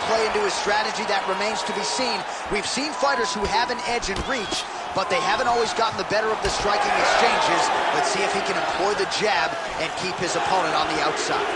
play into his strategy, that remains to be seen. We've seen fighters who have an edge in reach, but they haven't always gotten the better of the striking exchanges. Let's see if he can employ the jab and keep his opponent on the outside.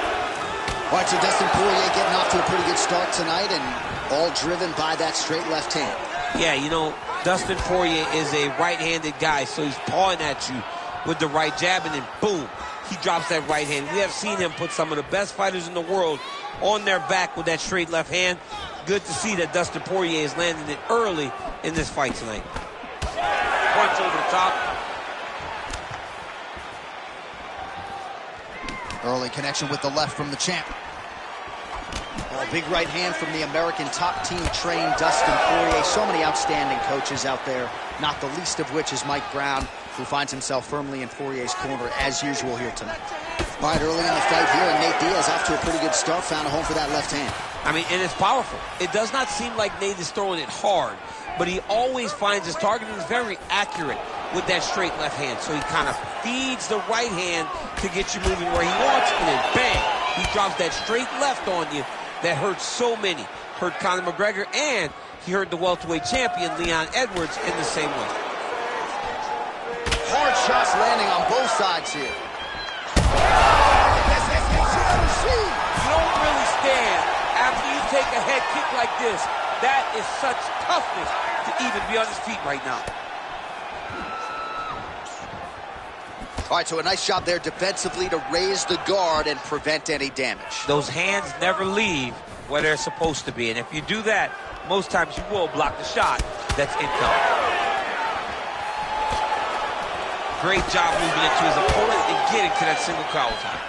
All right, so Dustin Poirier getting off to a pretty good start tonight, and all driven by that straight left hand. Yeah, you know, Dustin Poirier is a right-handed guy, so he's pawing at you with the right jab, and then boom, he drops that right hand. We have seen him put some of the best fighters in the world on their back with that straight left hand. Good to see that Dustin Poirier is landing it early in this fight tonight. Punch over the top. Early connection with the left from the champ. A big right hand from the American top team trained Dustin Poirier. So many outstanding coaches out there, not the least of which is Mike Brown, who finds himself firmly in Poirier's corner as usual here tonight. All right, early in the fight here, and Nate Diaz off to a pretty good start, found a home for that left hand. I mean, and it's powerful. It does not seem like Nate is throwing it hard, but he always finds his target and is very accurate with that straight left hand. So he kind of feeds the right hand to get you moving where he wants, and then bang, he drops that straight left on you that hurts so many. Hurt Conor McGregor, and he hurt the welterweight champion Leon Edwards in the same way. Hard shots landing on both sides here. You don't really stand after you take a head kick like this. That is such toughness to even be on his feet right now. All right, so a nice job there defensively to raise the guard and prevent any damage. Those hands never leave where they're supposed to be, and if you do that, most times you will block the shot that's incoming. Great job moving into his opponent and getting to that single collar tie.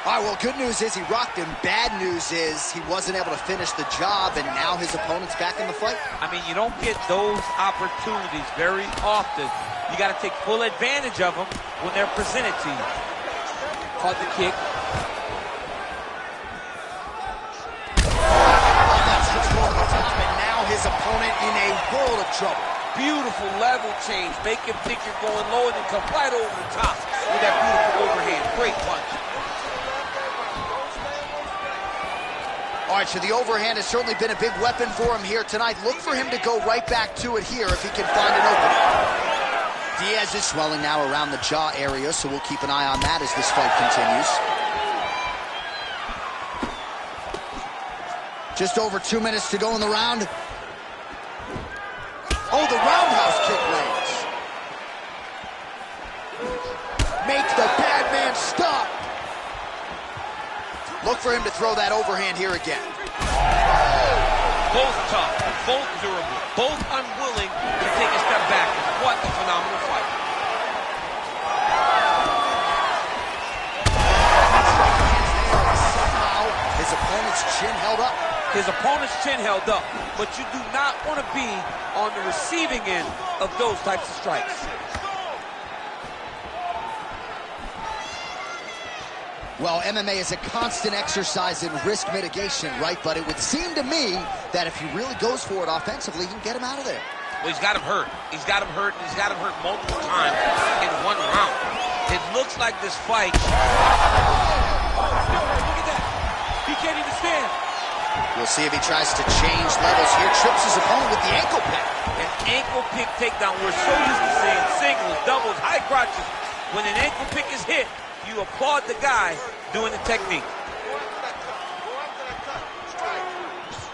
All right, well, good news is he rocked him. Bad news is he wasn't able to finish the job, and now his opponent's back in the fight. I mean, you don't get those opportunities very often. You got to take full advantage of them when they're presented to you. Caught the kick. And now his opponent in a world of trouble. Beautiful level change. Make him think you're going low and then come right over the top with that beautiful overhand. Great punch. All right, so the overhand has certainly been a big weapon for him here tonight. Look for him to go right back to it here if he can find an opening. Diaz is swelling now around the jaw area, so we'll keep an eye on that as this fight continues. Just over 2 minutes to go in the round. Oh, the roundhouse kick lands. Make the bad man stop. Look for him to throw that overhand here again. Both tough, both durable, both unwilling to take a step back. What a phenomenal fight. Somehow, his opponent's chin held up. His opponent's chin held up, but you do not want to be on the receiving end of those types of strikes. Well, MMA is a constant exercise in risk mitigation, right? But it would seem to me that if he really goes for it offensively, he can get him out of there. Well, he's got him hurt. He's got him hurt, and he's got him hurt multiple times in one round. It looks like this fight... Oh, still hurt. Look at that. He can't even stand. We'll see if he tries to change levels here. Trips his opponent with the ankle pick. An ankle pick takedown. We're so used to seeing singles, doubles, high crotches. When an ankle pick is hit, you applaud the guy doing the technique.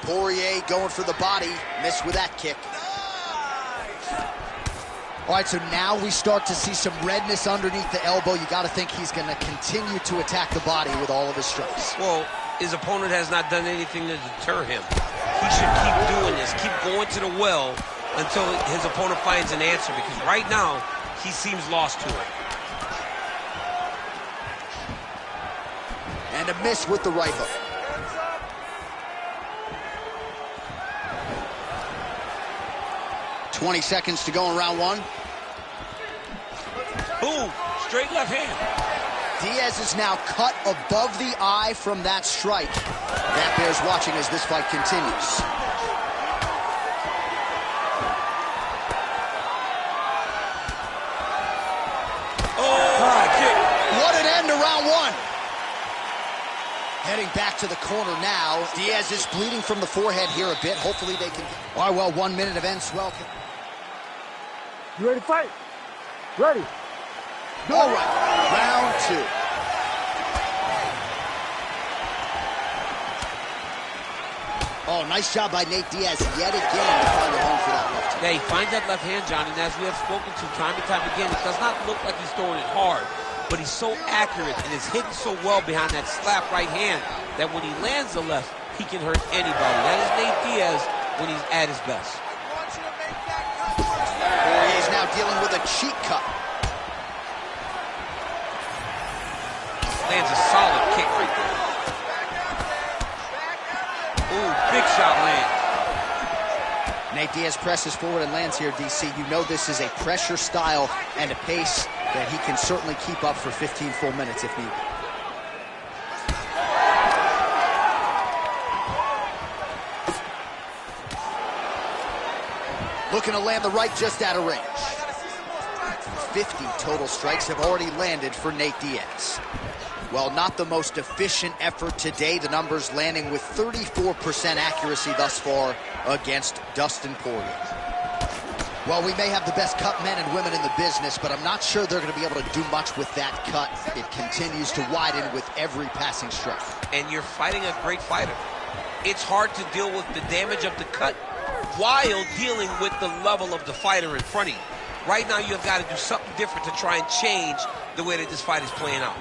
Poirier going for the body, missed with that kick. All right, so now we start to see some redness underneath the elbow. You got to think he's going to continue to attack the body with all of his strikes. Well, his opponent has not done anything to deter him. He should keep doing this, keep going to the well until his opponent finds an answer, because right now he seems lost to it. And a miss with the right hook. "20 seconds to go in round one. Boom, straight left hand. Diaz is now cut above the eye from that strike. That bears watching as this fight continues. Oh, kick. What an end to round one. Heading back to the corner now. Diaz is bleeding from the forehead here a bit. Hopefully they can... All right, well, 1 minute of end swell. You ready to fight? Ready. Go. All right, round 2. Oh, nice job by Nate Diaz yet again to find a home for that left hand. Yeah, he finds that left hand, John, and as we have spoken to time and time again, it does not look like he's throwing it hard, but he's so accurate and is hitting so well behind that slap right hand that when he lands the left, he can hurt anybody. That is Nate Diaz when he's at his best. Poirier's now dealing with a cheek cut. Lands a solid kick right there. Ooh, big shot lands. Nate Diaz presses forward and lands here, DC. You know this is a pressure style and a pace that he can certainly keep up for 15 full minutes if needed. Looking to land the right just out of range. 50 total strikes have already landed for Nate Diaz. Well, not the most efficient effort today. The numbers landing with 34% accuracy thus far against Dustin Poirier. Well, we may have the best cut men and women in the business, but I'm not sure they're going to be able to do much with that cut. It continues to widen with every passing strike. And you're fighting a great fighter. It's hard to deal with the damage of the cut while dealing with the level of the fighter in front of you. Right now, you've got to do something different to try and change the way that this fight is playing out.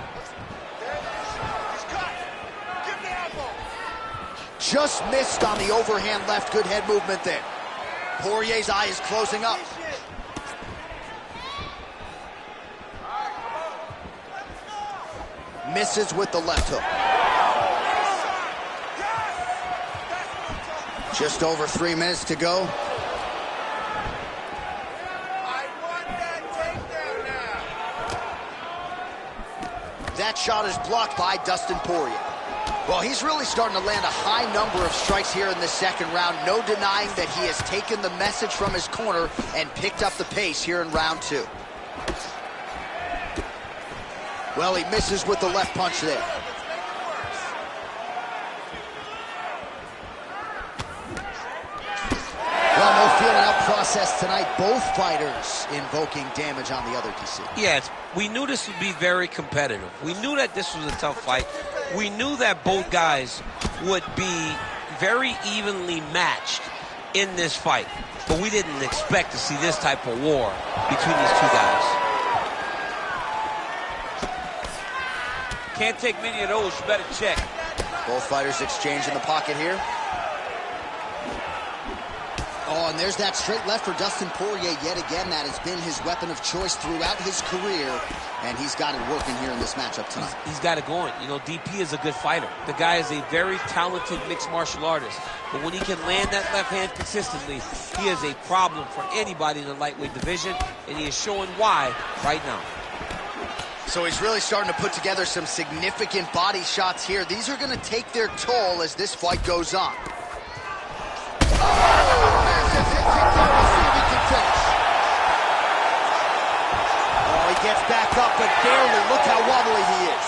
Just missed on the overhand left. Good head movement there. Poirier's eye is closing up. Misses with the left hook. Just over 3 minutes to go. That shot is blocked by Dustin Poirier. Well, he's really starting to land a high number of strikes here in the second round. No denying that he has taken the message from his corner and picked up the pace here in round 2. Well, he misses with the left punch there. Well, no feeling out process tonight. Both fighters invoking damage on the other, DC. Yes, we knew this would be very competitive. We knew that this was a tough fight. We knew that both guys would be very evenly matched in this fight. But we didn't expect to see this type of war between these two guys. Can't take many of those, you better check. Both fighters exchange in the pocket here. Oh, and there's that straight left for Dustin Poirier yet again. That has been his weapon of choice throughout his career, and he's got it working here in this matchup tonight. He's got it going. You know, DP is a good fighter. The guy is a very talented mixed martial artist. But when he can land that left hand consistently, he is a problem for anybody in the lightweight division, and he is showing why right now. So he's really starting to put together some significant body shots here. These are going to take their toll as this fight goes on. Oh, he gets back up, but barely. Look how wobbly he is.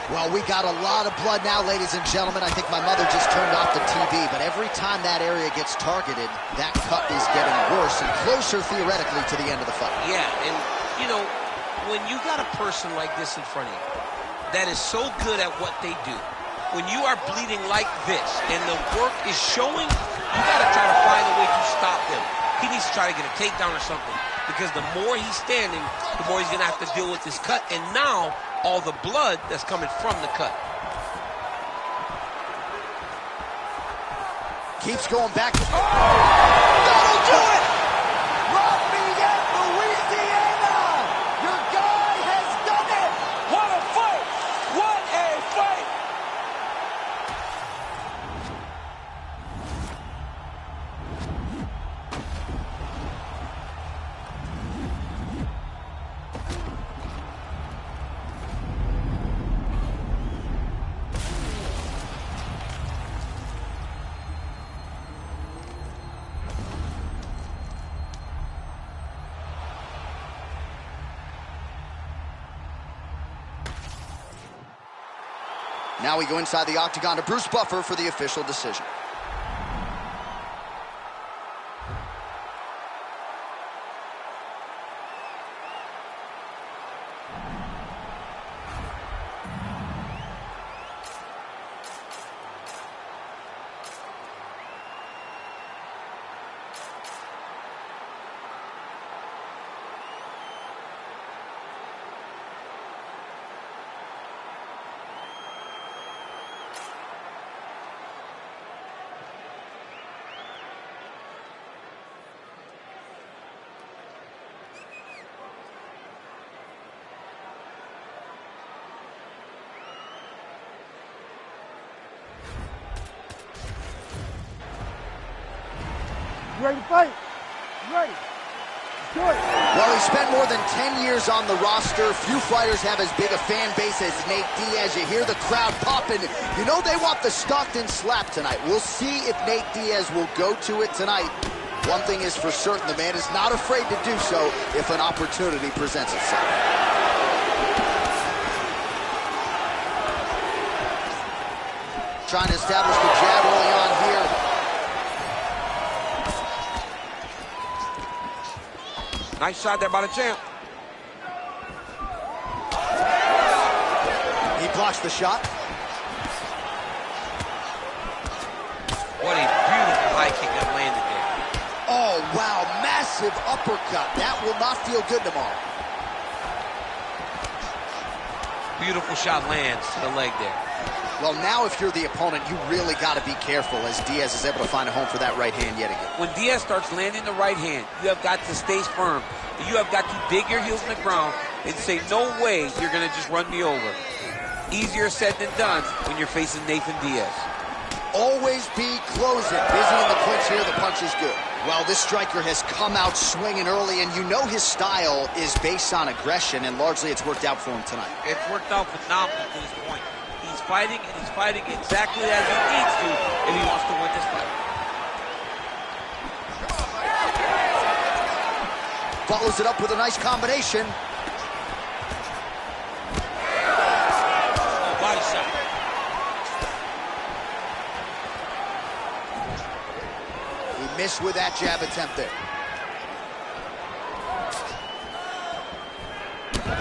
Well, we got a lot of blood now, ladies and gentlemen. I think my mother just turned off the TV, but every time that area gets targeted, that cut is getting worse and closer, theoretically, to the end of the fight. Yeah, and, you know, when you got a person like this in front of you that is so good at what they do, when you are bleeding like this and the work is showing, you got to try to find a way to stop him. He needs to try to get a takedown or something, because the more he's standing, the more he's going to have to deal with this cut, and now all the blood that's coming from the cut. Keeps going back. Oh! That'll do it! Lafayette, Louisiana! Your guy has done it! What a fight! What a fight! Now we go inside the octagon to Bruce Buffer for the official decision. You ready to fight? You ready? Let's do it. Well, he spent more than 10 years on the roster. Few fighters have as big a fan base as Nate Diaz. You hear the crowd popping. You know they want the Stockton slap tonight. We'll see if Nate Diaz will go to it tonight. One thing is for certain, the man is not afraid to do so if an opportunity presents itself. Trying to establish the jab early on here. Nice shot there by the champ. He blocks the shot. What a beautiful high kick that landed there. Oh, wow, massive uppercut. That will not feel good tomorrow. Beautiful shot lands to the leg there. Well, now if you're the opponent, you really got to be careful as Diaz is able to find a home for that right hand yet again. When Diaz starts landing the right hand, you have got to stay firm. You have got to dig your heels in the ground and say, no way you're going to just run me over. Easier said than done when you're facing Nathan Diaz. Always be closing. Busy in the clinch here, the punch is good. Well, this striker has come out swinging early, and you know his style is based on aggression, and largely it's worked out for him tonight. It's worked out phenomenally to this point. He's fighting, and he's fighting exactly as he needs to if he wants to win this fight. Follows it up with a nice combination. Oh, body shot. He missed with that jab attempt there.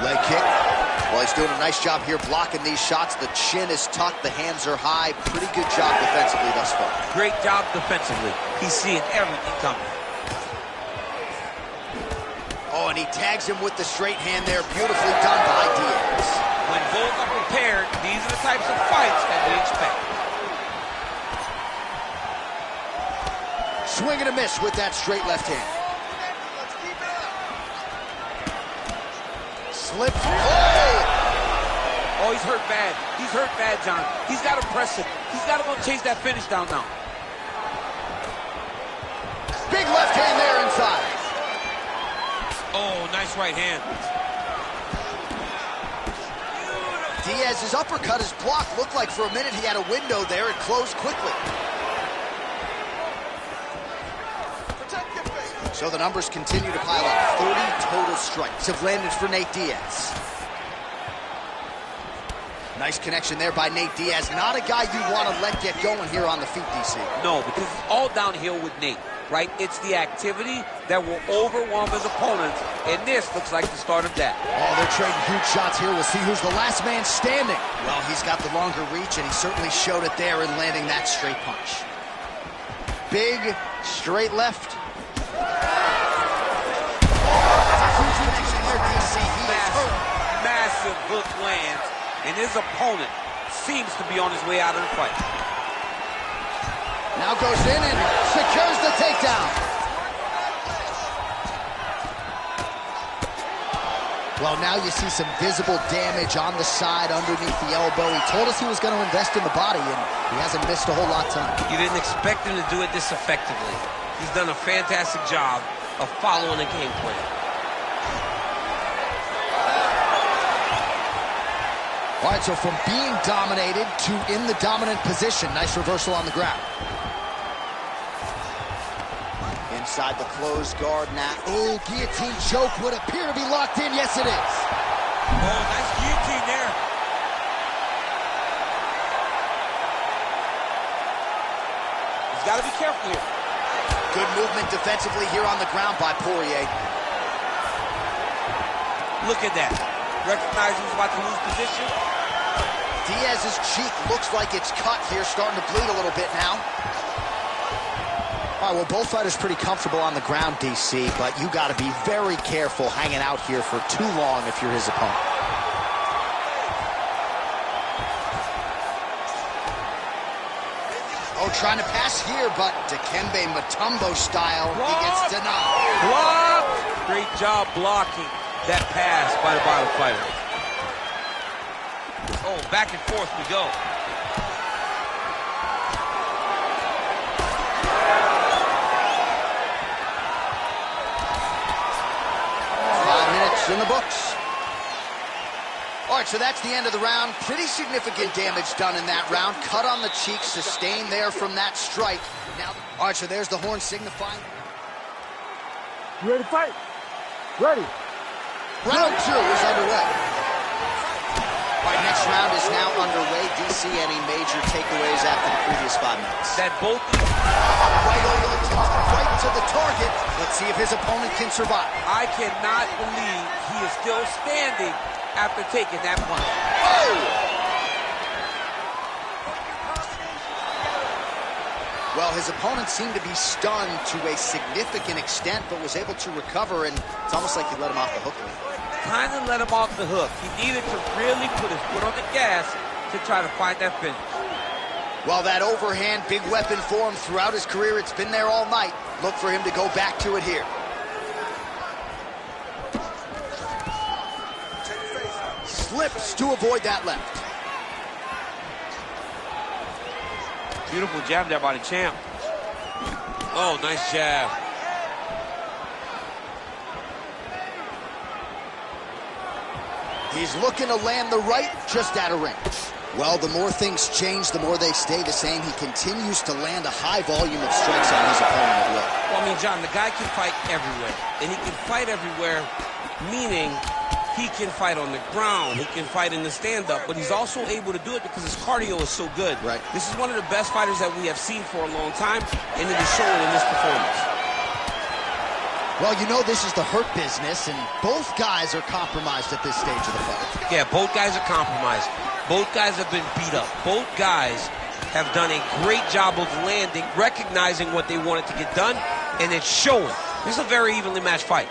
Leg kick. Well, he's doing a nice job here blocking these shots. The chin is tucked, the hands are high. Pretty good job defensively thus far. Great job defensively. He's seeing everything coming. Oh, and he tags him with the straight hand there. Beautifully done by Diaz. When both are prepared, these are the types of fights that we expect. Swing and a miss with that straight left hand. Slips. Oh, he's hurt bad. He's hurt bad, John. He's got to press it. He's got to go chase that finish down now. Big left hand there inside. Oh, nice right hand. Diaz's uppercut is blocked. Looked like for a minute he had a window there. It closed quickly. So the numbers continue to pile up. 30 total strikes have landed for Nate Diaz. Nice connection there by Nate Diaz. Not a guy you want to let get going here on the feet, DC. No, because it's all downhill with Nate, right? It's the activity that will overwhelm his opponents, and this looks like the start of that. Oh, they're trading huge shots here. We'll see who's the last man standing. Well, he's got the longer reach, and he certainly showed it there in landing that straight punch. Big, straight left. Massive hook lands, and his opponent seems to be on his way out of the fight. Now goes in and secures the takedown. Well, now you see some visible damage on the side underneath the elbow. He told us he was going to invest in the body, and he hasn't missed a whole lot tonight. You didn't expect him to do it this effectively. He's done a fantastic job of following the game plan. All right, so from being dominated to in the dominant position. Nice reversal on the ground. Inside the closed guard now. Oh, guillotine choke would appear to be locked in. Yes, it is. Oh, nice guillotine there. Got to be careful here. Good movement defensively here on the ground by Poirier. Look at that. Recognizing he's about to lose position. Diaz's cheek looks like it's cut here, starting to bleed a little bit now. All right, well, both fighters pretty comfortable on the ground, DC, but you got to be very careful hanging out here for too long if you're his opponent. Oh, trying to pass here, but Dikembe Mutombo style, he gets denied. Blocked! Great job blocking that pass by the bottom fighter. Oh, back and forth we go. 5 minutes in the books. All right, so that's the end of the round. Pretty significant damage done in that round. Cut on the cheek, sustained there from that strike. Now, all right, so there's the horn signifying. You ready to fight? Ready. Round 2 is underway. All right, next round is now underway. DC, any major takeaways after the previous 5 minutes? That both... Right over the top, right to the target. Let's see if his opponent can survive. I cannot believe he is still standing after taking that punch. Oh! Well, his opponent seemed to be stunned to a significant extent, but was able to recover, and it's almost like he let him off the hook. Kind of let him off the hook. He needed to really put his foot on the gas to try to find that finish. Well, that overhand big weapon for him throughout his career, it's been there all night. Look for him to go back to it here. Slips to avoid that left. Beautiful jab there by the champ. Oh, nice jab. He's looking to land the right, just out of range. Well, the more things change, the more they stay the same. He continues to land a high volume of strikes on his opponent at will. Well, I mean, John, the guy can fight everywhere. And he can fight everywhere, meaning he can fight on the ground, he can fight in the stand-up, but he's also able to do it because his cardio is so good. Right. This is one of the best fighters that we have seen for a long time, and it is showing in this performance. Well, you know this is the hurt business, and both guys are compromised at this stage of the fight. Yeah, both guys are compromised. Both guys have been beat up. Both guys have done a great job of landing, recognizing what they wanted to get done, and it's showing. This is a very evenly matched fight.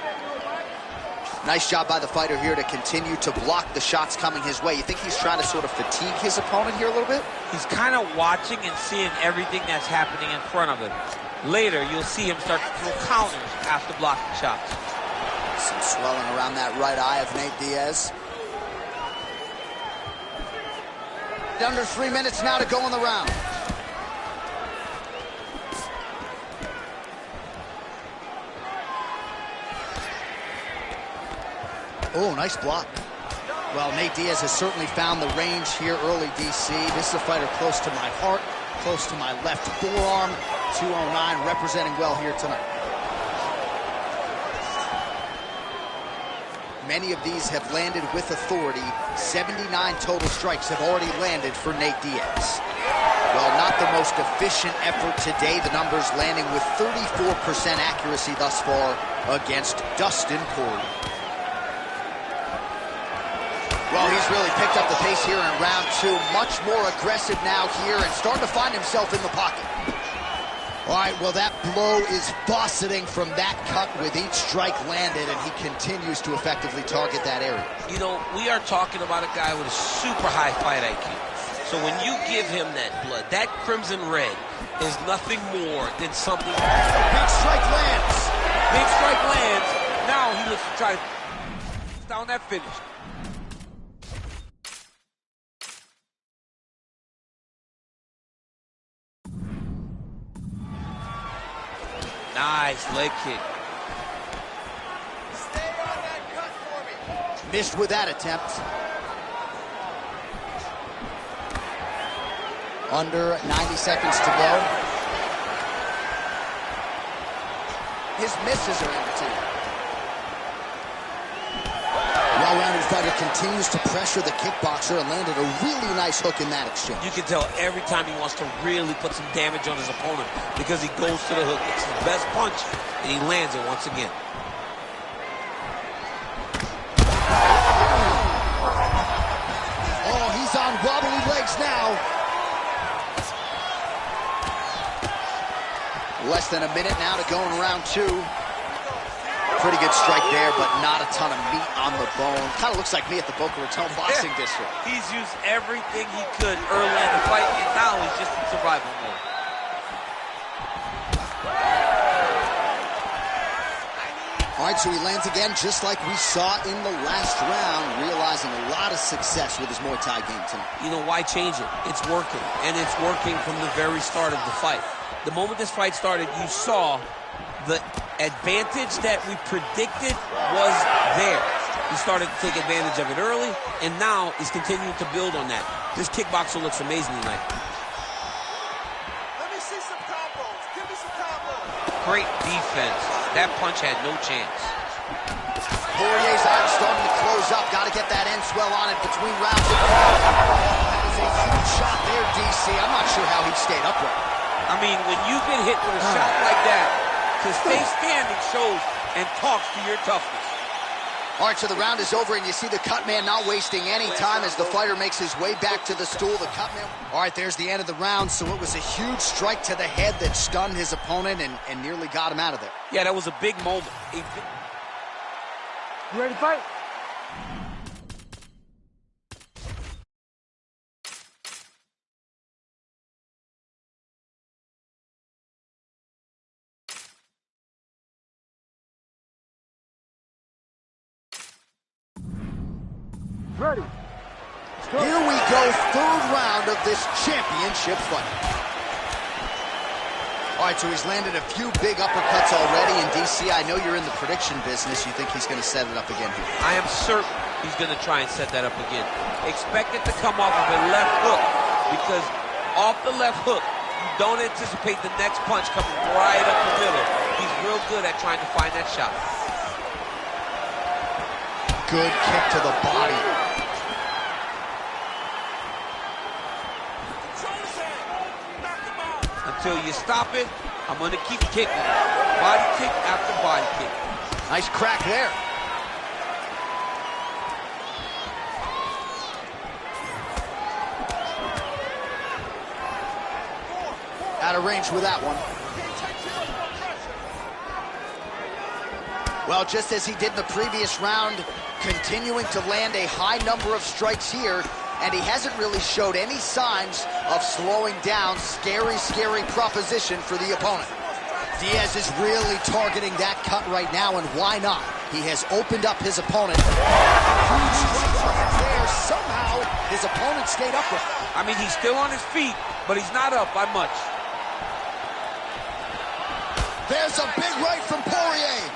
Nice job by the fighter here to continue to block the shots coming his way. You think he's trying to sort of fatigue his opponent here a little bit? He's kind of watching and seeing everything that's happening in front of him. Later, you'll see him start to throw counters after blocking shots. Some swelling around that right eye of Nate Diaz. Under 3 minutes now to go in the round. Oh, nice block. Well, Nate Diaz has certainly found the range here early, DC. This is a fighter close to my heart, close to my left forearm. 209, representing well here tonight. Many of these have landed with authority. 79 total strikes have already landed for Nate Diaz. Well, not the most efficient effort today. The numbers landing with 34% accuracy thus far against Dustin Poirier. Well, he's really picked up the pace here in round 2. Much more aggressive now here and starting to find himself in the pocket. All right, well, that blow is buffeting from that cut with each strike landed, and he continues to effectively target that area. You know, we are talking about a guy with a super high fight IQ. So when you give him that blood, that crimson red is nothing more than something. Big strike lands. Big strike lands. Now he looks to try to down that finish. Nice leg kick. Stay on that cut for me. Missed with that attempt. Under 90 seconds to go. His misses are entertaining. Well-rounded fighter continues to pressure the kickboxer and landed a really nice hook in that exchange. You can tell every time he wants to really put some damage on his opponent because he goes to the hook. It's his best punch, and he lands it once again. Oh, he's on wobbly legs now. Less than a minute now to go in round 2. Pretty good strike there, but not a ton of meat on the bone. Kind of looks like me at the Boca Raton boxing district. He's used everything he could early in the fight, and now he's just in survival mode. All right, so he lands again just like we saw in the last round, realizing a lot of success with his Muay Thai game tonight. You know, why change it? It's working, and it's working from the very start of the fight. The moment this fight started, you saw the advantage that we predicted was there. He started to take advantage of it early, and now he's continuing to build on that. This kickboxer looks amazing tonight. Let me see some combos. Give me some combos. Great defense. That punch had no chance. Poirier's eyes starting to close up. Got to get that end swell on it between rounds. That is a huge shot there, DC. I'm not sure how he stayed upright. I mean, when you get hit with a shot like that, to stay standing shows and talks to your toughness. All right, so the round is over, and you see the cut man not wasting any time as the fighter makes his way back to the stool. The cut man. All right, there's the end of the round, so it was a huge strike to the head that stunned his opponent and nearly got him out of there. Yeah, that was a big moment. You ready to fight? Ready. Here we go, third round of this championship fight. All right, so he's landed a few big uppercuts already, and DC, I know you're in the prediction business. You think he's going to set it up again here? I am certain he's going to try and set that up again. Expect it to come off of a left hook, because off the left hook, you don't anticipate the next punch coming right up the middle. He's real good at trying to find that shot. Good kick to the body. Until you stop it, I'm going to keep kicking. Body kick after body kick. Nice crack there. Out of range with that one. Well, just as he did in the previous round, continuing to land a high number of strikes here, and he hasn't really showed any signs of slowing down. Scary, scary proposition for the opponent. Diaz is really targeting that cut right now, and why not? He has opened up his opponent. Huge strike there. Somehow, his opponent stayed upright. I mean, he's still on his feet, but he's not up by much. There's a big right from Poirier.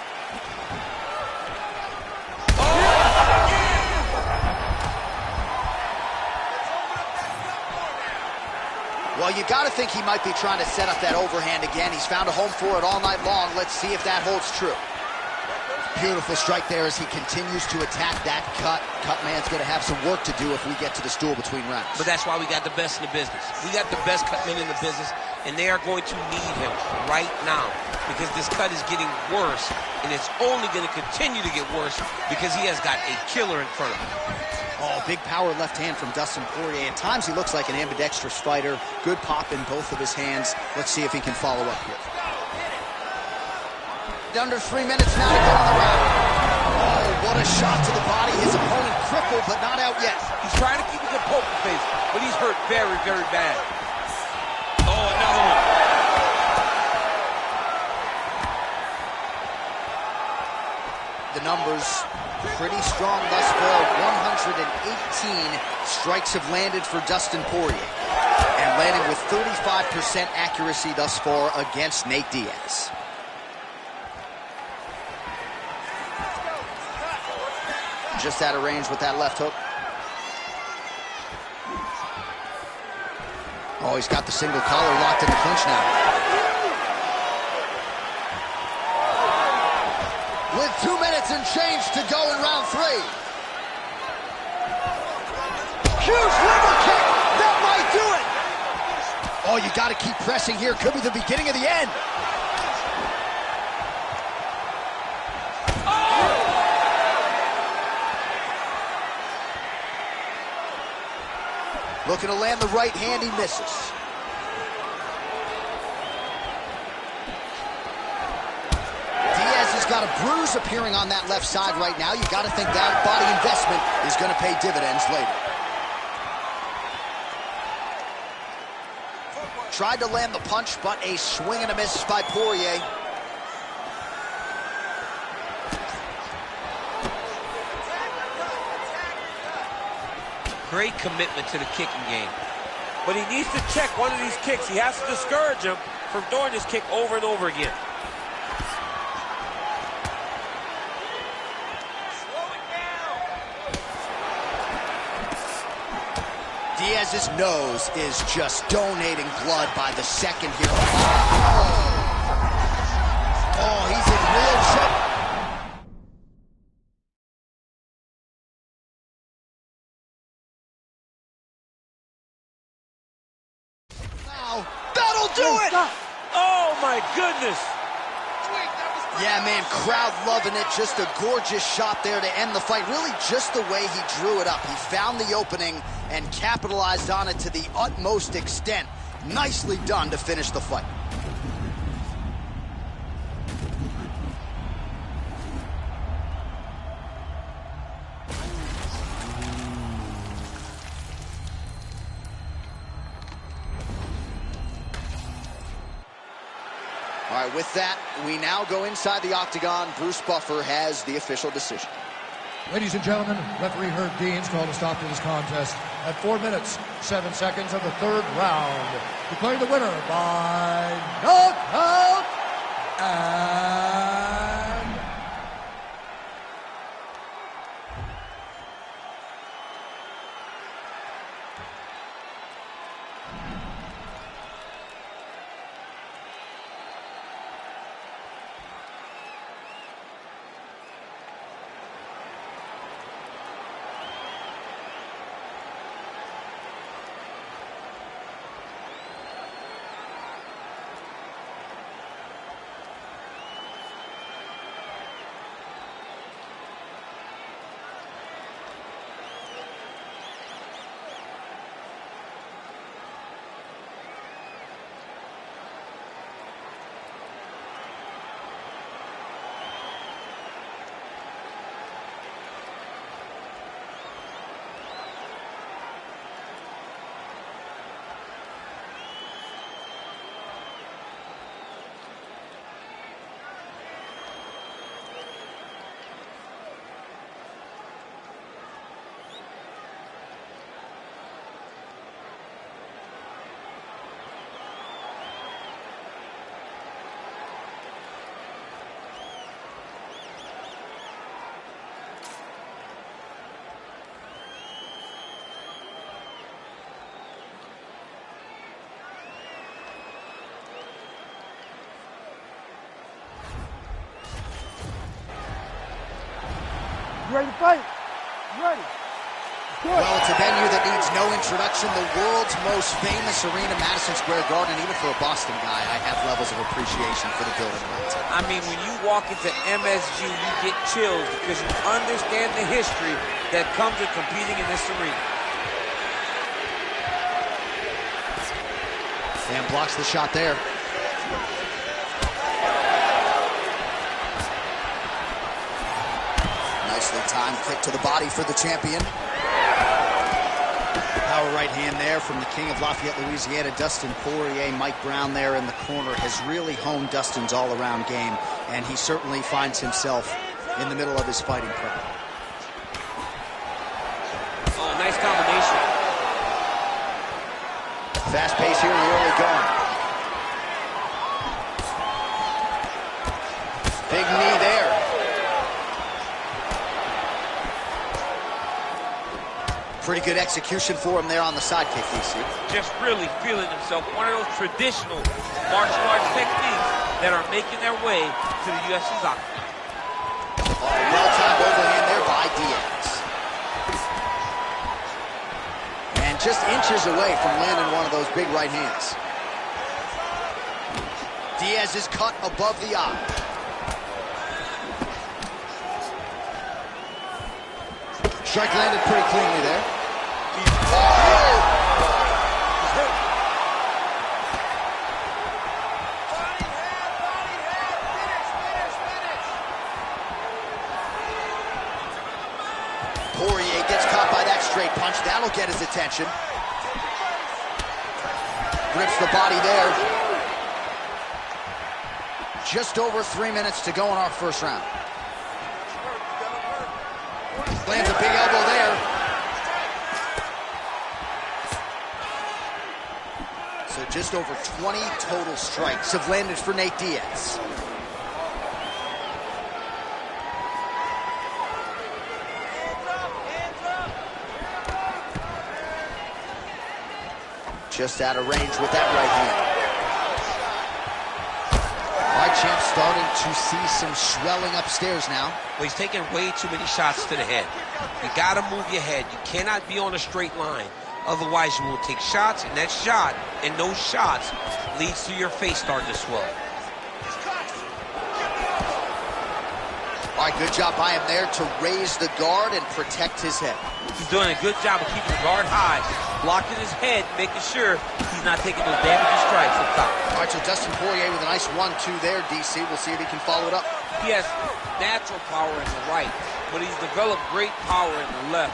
Well, you got to think he might be trying to set up that overhand again. He's found a home for it all night long. Let's see if that holds true. Beautiful strike there as he continues to attack that cut. Cutman's going to have some work to do if we get to the stool between rounds. But that's why we got the best in the business. We got the best cutman in the business, and they are going to need him right now because this cut is getting worse, and it's only going to continue to get worse because he has got a killer in front of him. Oh, big power left hand from Dustin Poirier. At times he looks like an ambidextrous fighter. Good pop in both of his hands. Let's see if he can follow up here. Under 3 minutes now to go in the round. Oh, what a shot to the body. His opponent crippled, but not out yet. He's trying to keep a good poker face, but he's hurt very, very bad. Oh, another one. The numbers pretty strong thus far. 118 strikes have landed for Dustin Poirier, and landing with 35% accuracy thus far against Nate Diaz. Just out of range with that left hook. Oh, he's got the single collar locked in the clinch now. With 2 minutes and change to go in round 3. huge liver kick. That might do it. Oh, you got to keep pressing here. Could be the beginning of the end. Looking to land the right hand, he misses. Diaz has got a bruise appearing on that left side right now. You got to think that body investment is going to pay dividends later. Tried to land the punch, but a swing and a miss by Poirier. Great commitment to the kicking game. But he needs to check one of these kicks. He has to discourage him from doing this kick over and over again. Diaz's nose is just donating blood by the second here. Oh, he's in real trouble. Now, that'll do it! Oh, my goodness! Yeah, man, crowd loving it. Just a gorgeous shot there to end the fight. Really just the way he drew it up. He found the opening and capitalized on it to the utmost extent. Nicely done to finish the fight. All right, with that, we now go inside the octagon. Bruce Buffer has the official decision. Ladies and gentlemen, referee Herb Dean's called a stop to this contest at 4 minutes, 7 seconds of the third round. Declaring the winner by knockout and... You ready to fight? You ready? Good. Well, it's a venue that needs no introduction. The world's most famous arena, Madison Square Garden. Even for a Boston guy, I have levels of appreciation for the building. I mean, when you walk into MSG, you get chills because you understand the history that comes with competing in this arena. Dan blocks the shot there. Nicely timed kick to the body for the champion. Power right hand there from the king of Lafayette, Louisiana, Dustin Poirier. Mike Brown there in the corner has really honed Dustin's all-around game, and he certainly finds himself in the middle of his fighting prep. Oh, nice combination. Fast pace here in the early going. Big knee there. Pretty good execution for him there on the side kick, DC. Just really feeling himself. One of those traditional martial arts techniques that are making their way to the UFC's octagon. Well-timed overhand there by Diaz. just inches away from landing one of those big right hands. Diaz is cut above the eye. Strike landed pretty cleanly there. Poirier gets caught by that straight punch. That'll get his attention. Grips the body there. Just over 3 minutes to go in our first round. Lands a big elbow there. So just over 20 total strikes have landed for Nate Diaz. Just out of range with that right hand. Our champ starting to see some swelling upstairs now. Well, he's taking way too many shots to the head. You got to move your head. You cannot be on a straight line. Otherwise, you will take shots, and that shot and those shots leads to your face starting to swell. All right, good job by him there to raise the guard and protect his head. He's doing a good job of keeping the guard high, blocking his head, making sure he's not taking those damaging strikes up top. All right, so Dustin Poirier with a nice 1-2 there, DC. We'll see if he can follow it up. He has natural power in the right, but he's developed great power in the left.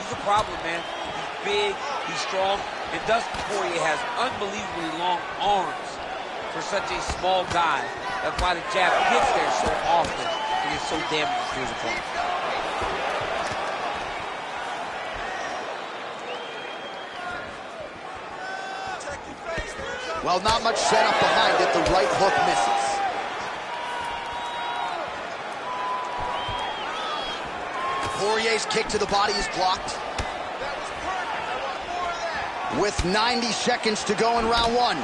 He's a problem, man. He's big, he's strong, and Dustin Poirier has unbelievably long arms for such a small guy. That's why the jab gets there so often. It is so damaging to his opponent. Well, not much setup behind it. The right hook misses. Poirier's kick to the body is blocked. With 90 seconds to go in round one.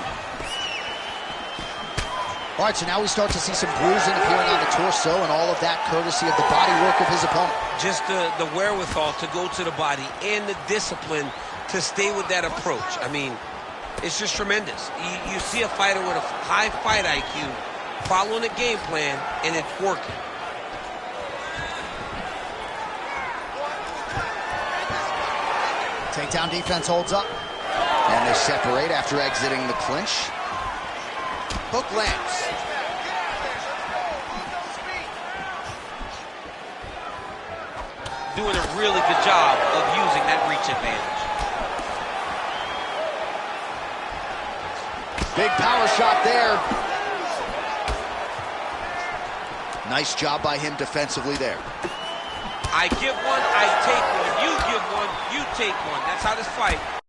All right, so now we start to see some bruising appearing on the torso, and all of that courtesy of the body work of his opponent. Just the wherewithal to go to the body and the discipline to stay with that approach. I mean, it's just tremendous. You see a fighter with a high fight IQ following a game plan, and it's working. Takedown defense holds up, and they separate after exiting the clinch. Hook lands. Doing a really good job of using that reach advantage. Big power shot there. Nice job by him defensively there. I give one, I take one. You give one, you take one. That's how this fight